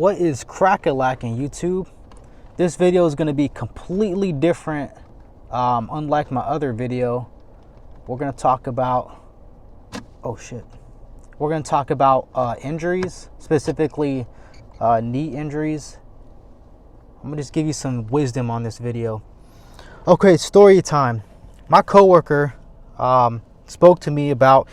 What is crack-a-lacking, YouTube? This video is going to be completely different. Unlike my other video, we're going to talk about we're going to talk about injuries, specifically knee injuries. I'm going to just give you some wisdom on this video. Okay, story time. My coworker spoke to me about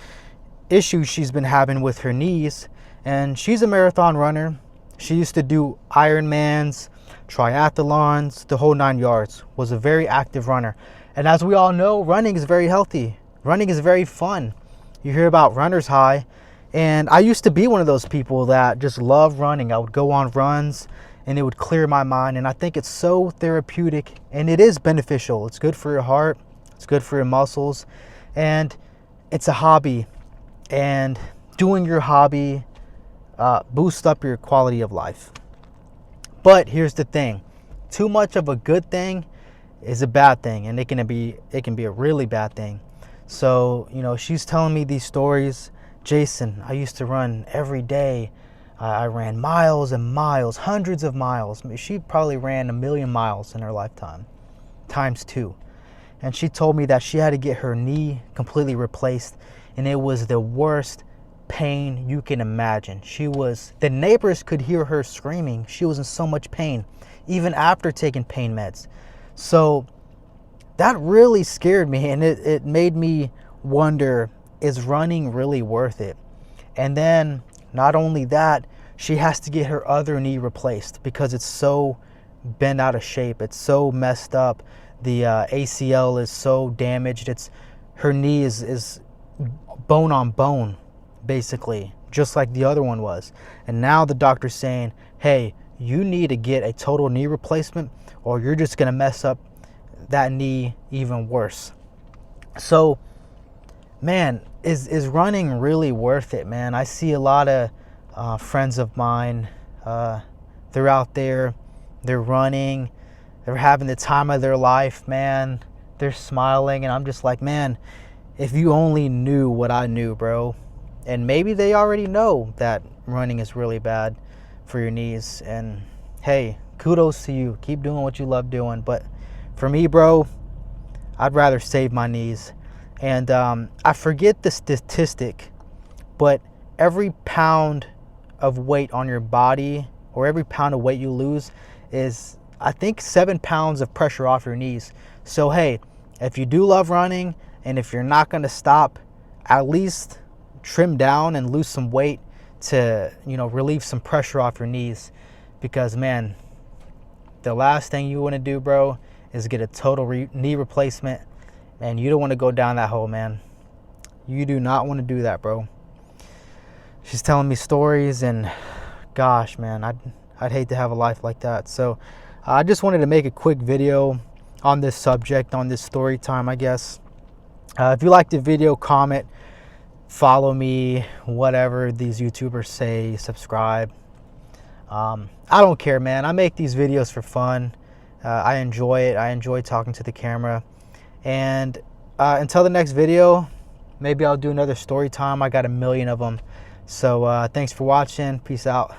issues she's been having with her knees, and she's a marathon runner. She used to do Ironmans, triathlons, the whole 9 yards. Was a very active runner. And as we all know, running is very healthy. Running is very fun. You hear about runner's high. And I used to be one of those people that just loved running. I would go on runs and it would clear my mind. And I think it's so therapeutic and it is beneficial. It's good for your heart. It's good for your muscles. And it's a hobby. And doing your hobby boost up your quality of life. But here's the thing, too much of a good thing is a bad thing, and it can be a really bad thing. So, you know, she's telling me these stories. Jason, I used to run every day. I ran miles and miles, hundreds of miles. I mean, she probably ran 1,000,000 miles in her lifetime, times 2. And she told me that she had to get her knee completely replaced, and it was the worst pain you can imagine. The neighbors could hear her screaming. She was in so much pain, even after taking pain meds. So that really scared me, and it made me wonder, is running really worth it? And then not only that, she has to get her other knee replaced because it's so bent out of shape. It's so messed up. The ACL is so damaged. Her knee is bone on bone, basically, just like the other one was. And now the doctor's saying, hey, you need to get a total knee replacement or you're just going to mess up that knee even worse. So, man, is running really worth it, man? I see a lot of friends of mine, they're out there, they're running, they're having the time of their life, man. They're smiling, and I'm just like, man, if you only knew what I knew, bro. And maybe they already know that running is really bad for your knees. And hey, kudos to you. Keep doing what you love doing. But for me, bro, I'd rather save my knees. And I forget the statistic, but every pound of weight on your body, or every pound of weight you lose, is, I think, 7 pounds of pressure off your knees. So hey, if you do love running, and if you're not going to stop, at least trim down and lose some weight to, you know, relieve some pressure off your knees. Because, man, the last thing you want to do, bro, is get a total knee replacement. And you don't want to go down that hole, man. You do not want to do that, bro. She's telling me stories, and gosh, man, I'd hate to have a life like that. So I just wanted to make a quick video on this subject, on this story time, I guess. If you liked the video, comment, follow me, whatever these YouTubers say, subscribe. I don't care, man. I make these videos for fun. I enjoy it. I enjoy talking to the camera. And until the next video, maybe I'll do another story time. I got 1,000,000 of them. So thanks for watching. Peace out.